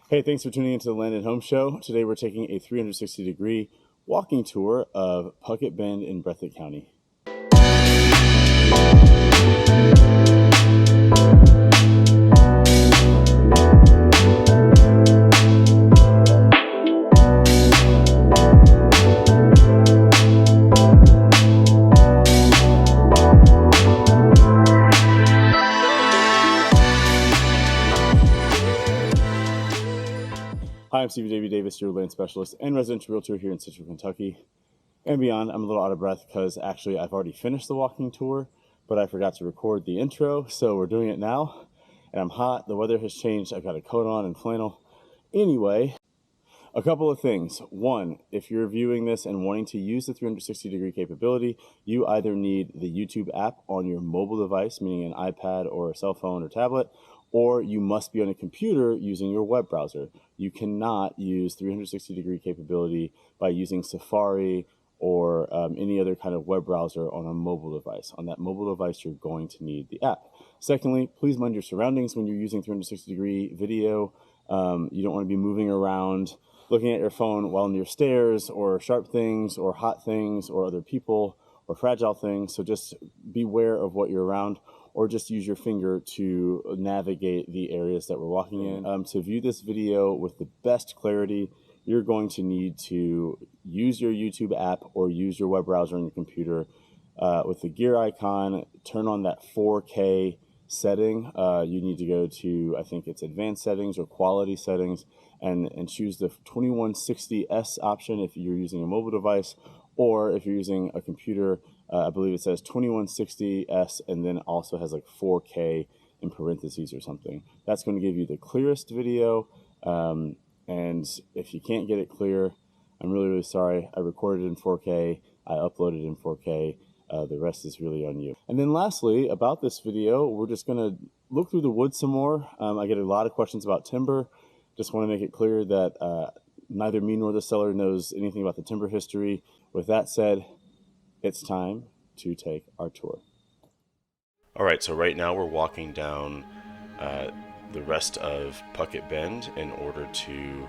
Hey, thanks for tuning into the Land and Home Show. Today we're taking a 360-degree walking tour of Puckett Bend in Breathitt County. Hi, I'm Stephen Davey Davis, your land specialist and residential realtor here in Central Kentucky and beyond. I'm a little out of breath because actually I've already finished the walking tour, but I forgot to record the intro, so we're doing it now. And I'm hot, the weather has changed, I've got a coat on and flannel. Anyway, a couple of things. One, if you're viewing this and wanting to use the 360-degree capability, you either need the YouTube app on your mobile device, meaning an iPad or a cell phone or tablet, or you must be on a computer using your web browser. You cannot use 360-degree capability by using Safari or any other kind of web browser on a mobile device. On that mobile device, you're going to need the app. Secondly, please mind your surroundings when you're using 360-degree video. You don't want to be moving around, looking at your phone while near stairs or sharp things or hot things or other people or fragile things. So just beware of what you're around, or just use your finger to navigate the areas that we're walking in. To view this video with the best clarity, you're going to need to use your YouTube app or use your web browser on your computer. With the gear icon, turn on that 4K setting. You need to go to, I think it's advanced settings or quality settings, and choose the 2160S option if you're using a mobile device, or if you're using a computer, I believe it says 2160S and then also has like 4K in parentheses or something. That's going to give you the clearest video. And if you can't get it clear, I'm really, really sorry. I recorded in 4K. I uploaded in 4K. The rest is really on you. And then lastly, about this video, we're just going to look through the woods some more. I get a lot of questions about timber. Just want to make it clear that neither me nor the seller knows anything about the timber history. With that said, it's time to take our tour. All right, so right now we're walking down the rest of Puckett Bend in order to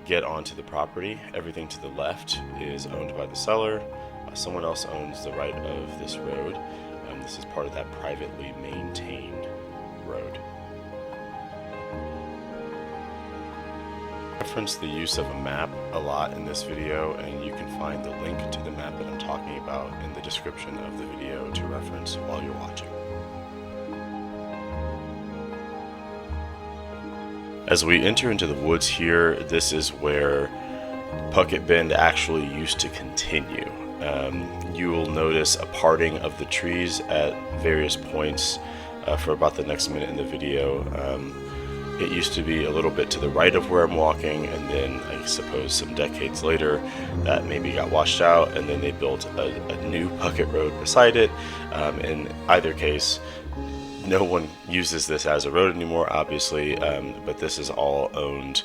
get onto the property. Everything to the left is owned by the seller. Someone else owns the right of this road. This is part of that privately maintained road. I reference the use of a map a lot in this video, and you can find the link to the map that I'm talking about in the description of the video to reference while you're watching. As we enter into the woods here, this is where Puckett Bend actually used to continue. You will notice a parting of the trees at various points for about the next minute in the video. It used to be a little bit to the right of where I'm walking, and then I suppose some decades later that maybe got washed out, and then they built a new Puckett Road beside it. In either case, no one uses this as a road anymore, obviously, but this is all owned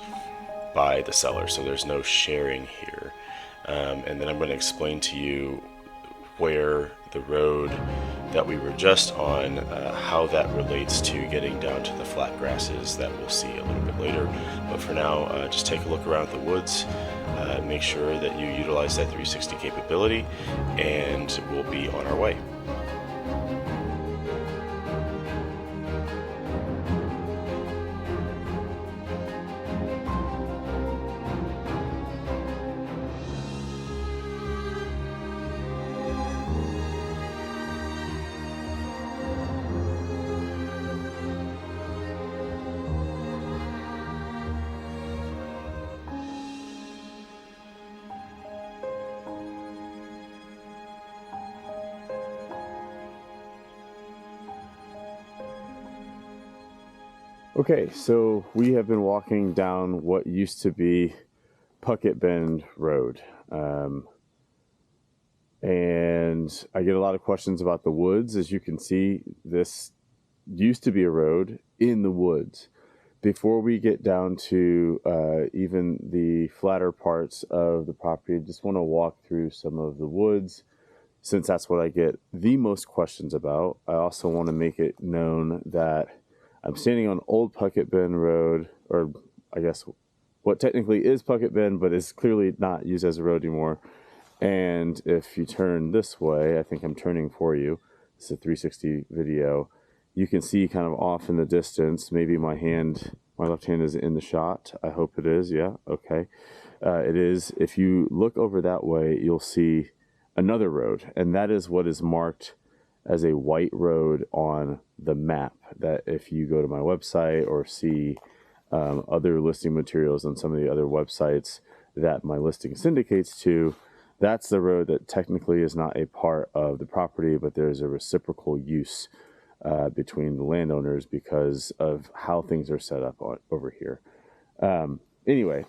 by the seller, so there's no sharing here. And then I'm going to explain to you where the road that we were just on, how that relates to getting down to the flat grasses that we'll see a little bit later. But for now, just take a look around the woods, make sure that you utilize that 360 capability, and we'll be on our way. Okay, so we have been walking down what used to be Puckett Bend Road. And I get a lot of questions about the woods. As you can see, this used to be a road in the woods. Before we get down to even the flatter parts of the property, I just want to walk through some of the woods, since that's what I get the most questions about. I also want to make it known that I'm standing on Old Puckett Bend Road, or I guess, what technically is Puckett Bend, but is clearly not used as a road anymore. And if you turn this way, I think I'm turning for you. It's a 360 video. You can see kind of off in the distance, maybe my left hand is in the shot. I hope it is. Yeah. Okay. It is. If you look over that way, you'll see another road, and that is what is marked as a white road on the map. That if you go to my website or see other listing materials on some of the other websites that my listing syndicates to, that's the road that technically is not a part of the property, but there's a reciprocal use between the landowners because of how things are set up over here. Anyway,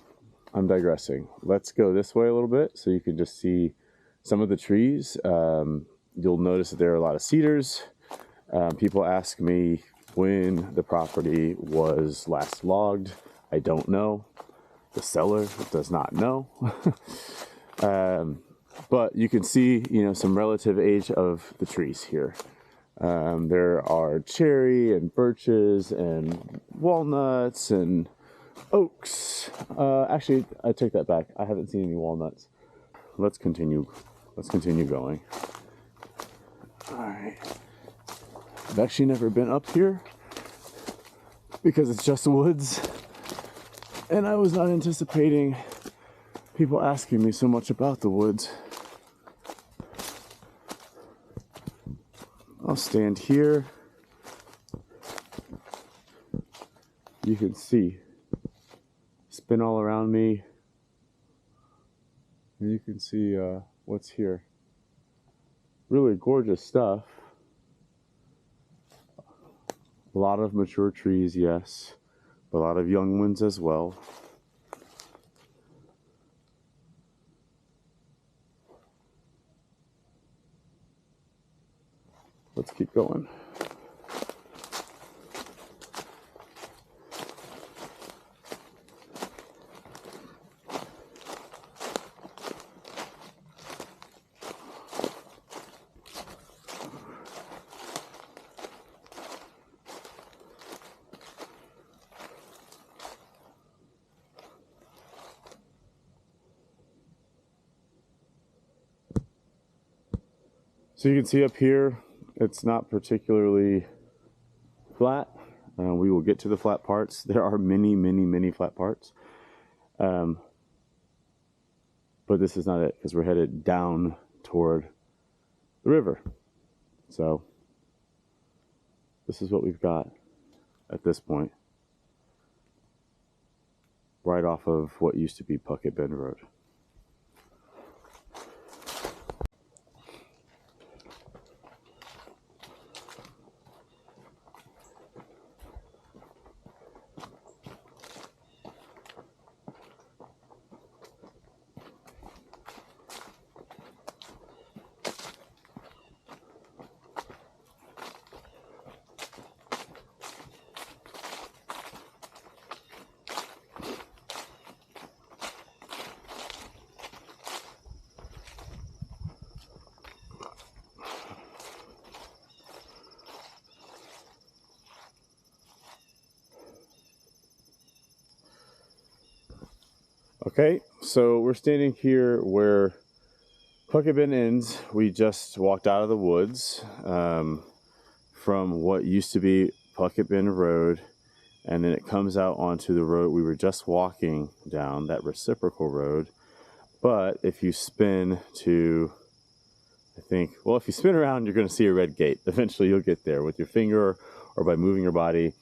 I'm digressing. Let's go this way a little bit so you can just see some of the trees. You'll notice that there are a lot of cedars. People ask me when the property was last logged. I don't know. The seller does not know. But you can see, some relative age of the trees here. There are cherry and birches and walnuts and oaks. Actually, I take that back. I haven't seen any walnuts. Let's continue going. All right. I've actually never been up here because it's just woods, and I was not anticipating people asking me so much about the woods. I'll stand here. You can see, spin all around me, and you can see what's here. Really gorgeous stuff. A lot of mature trees, yes, but a lot of young ones as well. Let's keep going. So you can see up here, it's not particularly flat. We will get to the flat parts. There are many flat parts. But this is not it, because we're headed down toward the river. So this is what we've got at this point, right off of what used to be Puckett Bend Road. Okay, so we're standing here where Puckett Bend ends. We just walked out of the woods from what used to be Puckett Bend Road, and then it comes out onto the road we were just walking down, that reciprocal road. But if you spin to, if you spin around, you're going to see a red gate. Eventually you'll get there with your finger or by moving your body.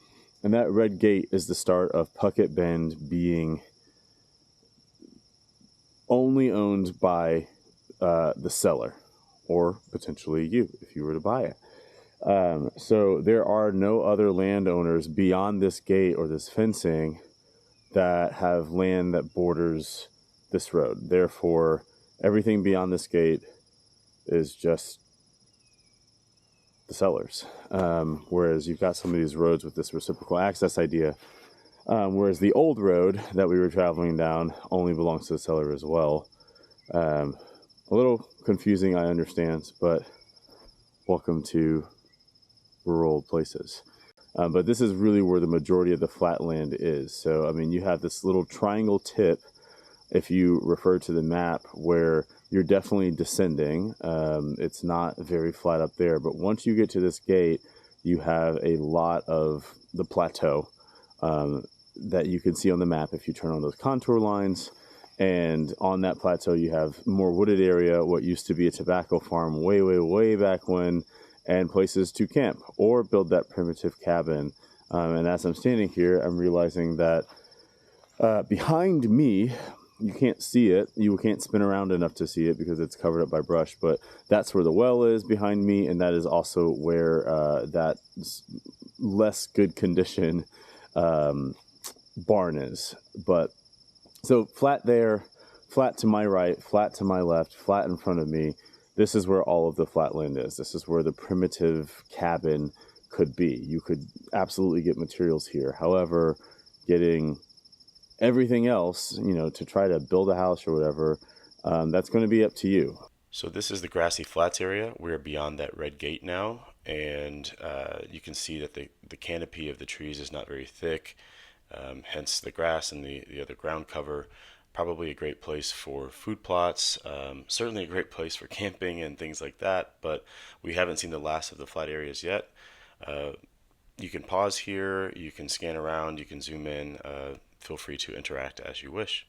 And that red gate is the start of Puckett Bend being only owned by the seller, or potentially you if you were to buy it. So there are no other landowners beyond this gate or this fencing that have land that borders this road. Therefore, everything beyond this gate is just the sellers. Whereas you've got some of these roads with this reciprocal access idea. Whereas the old road that we were traveling down only belongs to the seller as well. A little confusing, I understand, but welcome to rural places. But this is really where the majority of the flatland is. So, I mean, you have this little triangle tip, if you refer to the map, where you're definitely descending. It's not very flat up there, but once you get to this gate, you have a lot of the plateau that you can see on the map if you turn on those contour lines. And on that plateau, you have more wooded area, what used to be a tobacco farm way, way, way back when, and places to camp or build that primitive cabin. And as I'm standing here, I'm realizing that behind me, you can't see it. You can't spin around enough to see it because it's covered up by brush, but that's where the well is behind me, and that is also where that less good condition barn is. But so flat there, flat to my right, flat to my left, flat in front of me. This is where all of the flatland is. This is where the primitive cabin could be. You could absolutely get materials here. However, getting everything else, to try to build a house or whatever, that's going to be up to you. So this is the Grassy Flats area. We're beyond that red gate now, and you can see that the canopy of the trees is not very thick, hence the grass and the other ground cover. Probably a great place for food plots, certainly a great place for camping and things like that, but we haven't seen the last of the flat areas yet. You can pause here, you can scan around, you can zoom in, feel free to interact as you wish.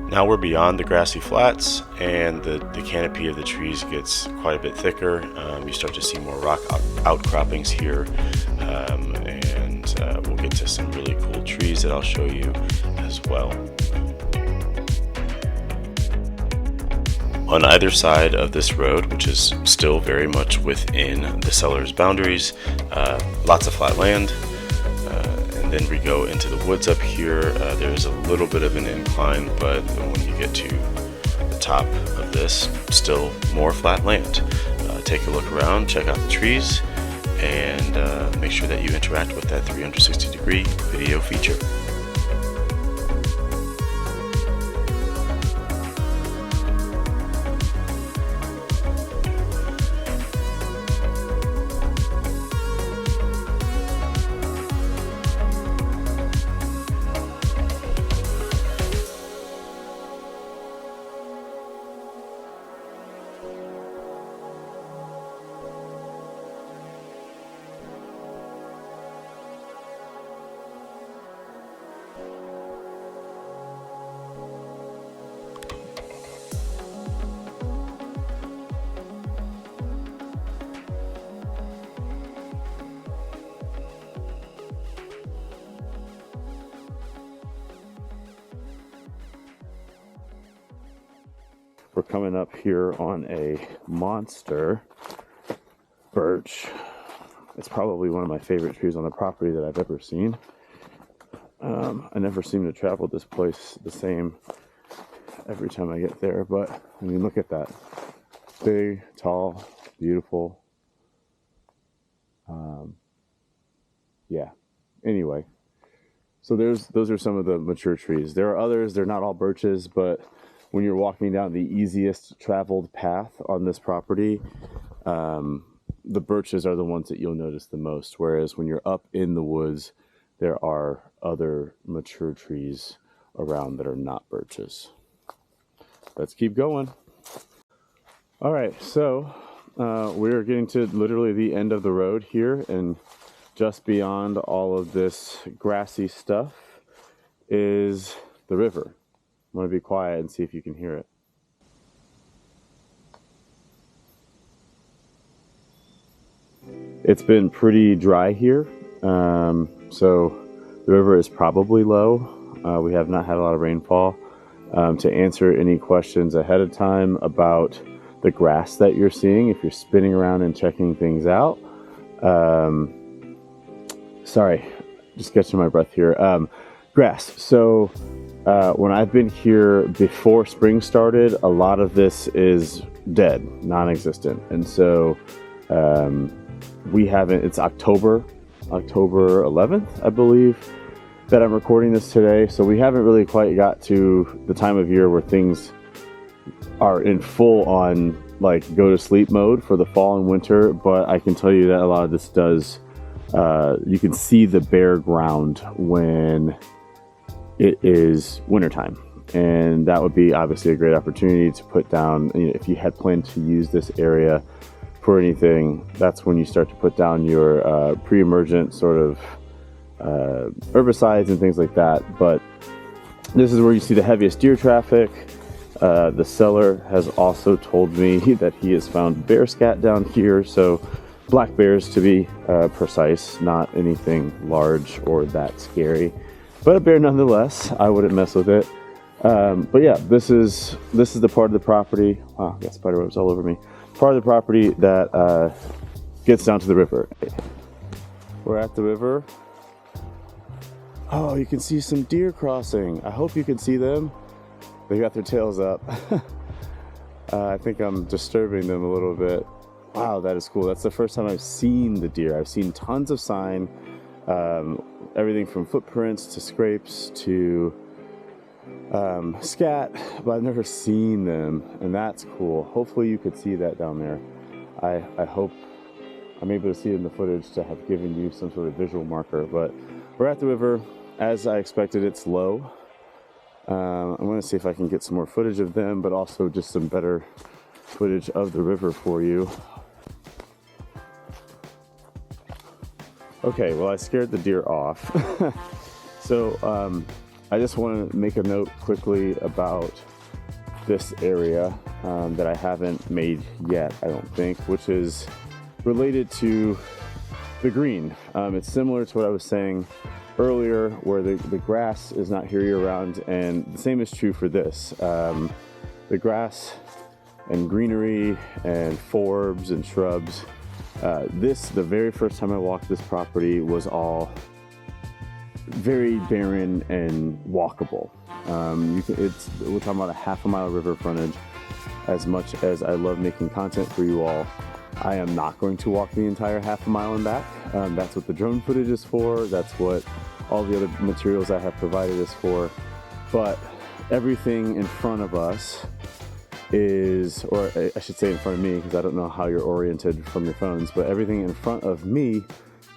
Now we're beyond the Grassy Flats, and the canopy of the trees gets quite a bit thicker. You start to see more rock outcroppings here, and we'll get to some really cool trees that I'll show you as well. On either side of this road, which is still very much within the seller's boundaries, lots of flat land. And then we go into the woods up here. There's a little bit of an incline, but when you get to the top of this, still more flat land. Take a look around, check out the trees, and make sure that you interact with that 360-degree video feature. We're coming up here on a monster birch. It's probably one of my favorite trees on the property that I've ever seen. I never seem to travel this place the same every time I get there, but I mean, look at that. Big, tall, beautiful. Yeah. Anyway, so those are some of the mature trees. There are others. They're not all birches, but when you're walking down the easiest traveled path on this property, the birches are the ones that you'll notice the most. Whereas when you're up in the woods, there are other mature trees around that are not birches. Let's keep going. All right, so we're getting to literally the end of the road here, and just beyond all of this grassy stuff is the river. I'm going to be quiet and see if you can hear it. It's been pretty dry here, so the river is probably low. We have not had a lot of rainfall. To answer any questions ahead of time about the grass that you're seeing, if you're spinning around and checking things out, sorry, just catching my breath here. Grass. So when I've been here before spring started, a lot of this is dead, non-existent. And so we haven't, it's October 11th, I believe, that I'm recording this today. So we haven't really quite got to the time of year where things are in full on like go to sleep mode for the fall and winter, but I can tell you that a lot of this does, you can see the bare ground when it is wintertime. And that would be obviously a great opportunity to put down, if you had planned to use this area for anything, that's when you start to put down your pre-emergent sort of herbicides and things like that. But this is where you see the heaviest deer traffic. The seller has also told me that he has found bear scat down here, so black bears to be precise, not anything large or that scary, but a bear nonetheless. I wouldn't mess with it. But yeah, this is the part of the property. Wow, I got spider webs all over me. Part of the property that gets down to the river. We're at the river. Oh, you can see some deer crossing. I hope you can see them. They got their tails up. I think I'm disturbing them a little bit. Wow, that is cool. That's the first time I've seen the deer. I've seen tons of sign, everything from footprints to scrapes to scat, but I've never seen them, and that's cool. Hopefully you could see that down there. I hope I'm able to see it in the footage to have given you some sort of visual marker, but we're at the river. As I expected, it's low. I'm going to see if I can get some more footage of them, but also just some better footage of the river for you. Okay, well, I scared the deer off. So I just want to make a note quickly about this area that I haven't made yet, I don't think, which is related to the green. It's similar to what I was saying earlier, where the grass is not here year round, and the same is true for this. The grass and greenery and forbs and shrubs, the very first time I walked this property was all very barren and walkable. We're talking about a half a mile river frontage. As much as I love making content for you all, I am not going to walk the entire half a mile and back. That's what the drone footage is for. That's what all the other materials I have provided is for. But everything in front of us is, or I should say in front of me, because I don't know how you're oriented from your phones, but everything in front of me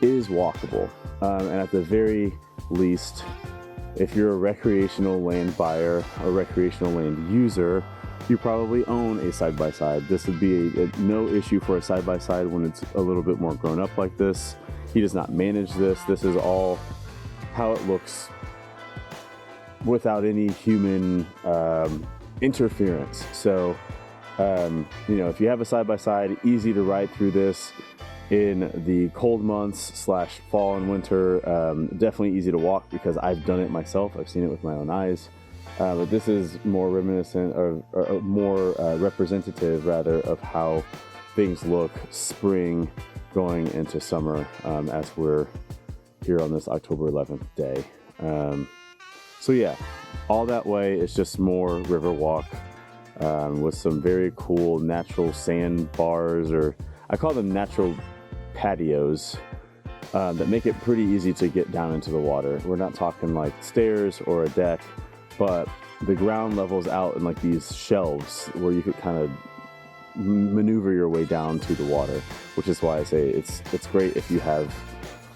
is walkable. And at the very least, if you're a recreational land buyer or recreational land user, you probably own a side-by-side. This would be no issue for a side-by-side when it's a little bit more grown up like this. He does not manage this. This is all how it looks without any human interference. So, if you have a side-by-side, easy to ride through this in the cold months / fall and winter. Definitely easy to walk because I've done it myself. I've seen it with my own eyes. But this is more reminiscent or more representative, rather, of how things look spring going into summer as we're here on this October 11th day. So yeah, all that way it's just more river walk with some very cool natural sand bars, or I call them natural patios, that make it pretty easy to get down into the water. We're not talking like stairs or a deck, but the ground levels out in like these shelves where you could kind of maneuver your way down to the water, which is why I say it's great if you have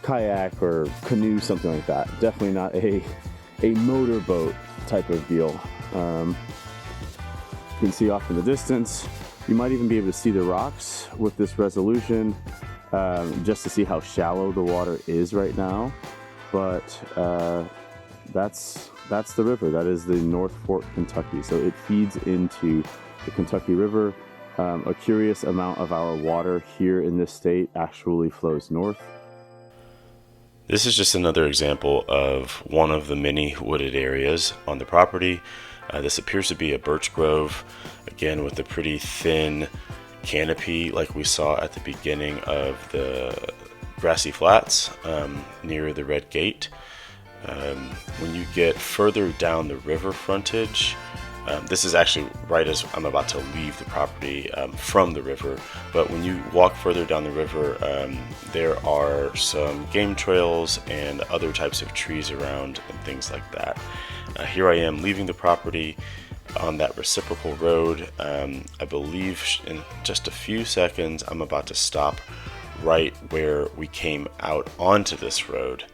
kayak or canoe, something like that. Definitely not a motorboat type of deal. You can see off in the distance. You might even be able to see the rocks with this resolution, just to see how shallow the water is right now. But that's the river. That is the North Fork, Kentucky. So it feeds into the Kentucky River. A curious amount of our water here in this state actually flows north. This is just another example of one of the many wooded areas on the property. This appears to be a birch grove, again with a pretty thin canopy like we saw at the beginning of the Grassy Flats near the Red Gate. When you get further down the river frontage, this is actually right as I'm about to leave the property from the river, but when you walk further down the river, there are some game trails and other types of trees around and things like that. Here I am leaving the property. on that reciprocal road. I believe in just a few seconds I'm about to stop right where we came out onto this road,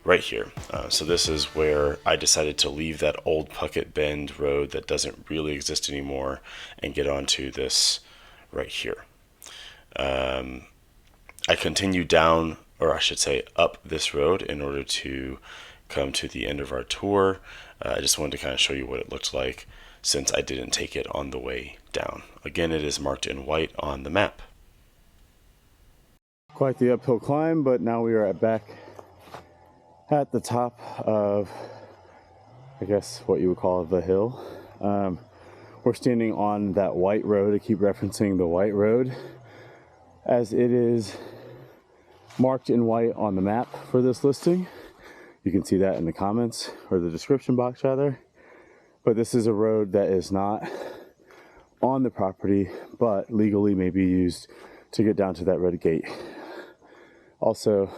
right here. So this is where I decided to leave that old Puckett Bend road that doesn't really exist anymore and get onto this right here. I continued down, or I should say up this road in order to come to the end of our tour. I just wanted to kind of show you what it looked like since I didn't take it on the way down. Again, it is marked in white on the map. Quite the uphill climb, but now we are back at the top of, I guess, what you would call the hill. We're standing on that white road. I keep referencing the white road as it is marked in white on the map for this listing. You can see that in the comments, or the description box rather. But this is a road that is not on the property, but legally may be used to get down to that red gate. Also,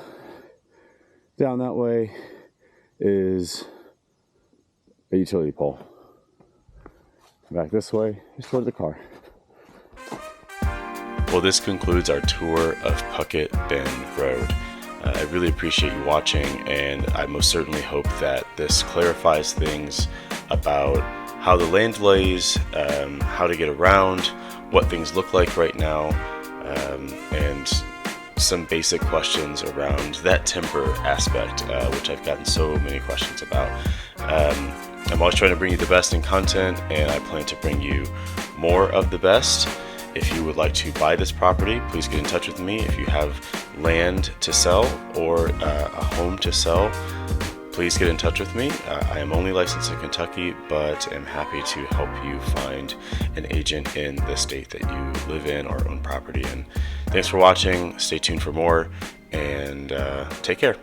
down that way is a utility pole. Back this way is toward the car. Well, this concludes our tour of Puckett Bend Road. I really appreciate you watching, and I most certainly hope that this clarifies things about how the land lays, how to get around, what things look like right now, and some basic questions around that timber aspect, which I've gotten so many questions about. I'm always trying to bring you the best in content, and I plan to bring you more of the best. If you would like to buy this property, please get in touch with me. If you have land to sell or a home to sell, please get in touch with me. I am only licensed in Kentucky, but am happy to help you find an agent in the state that you live in or own property in. Thanks for watching. Stay tuned for more, and take care.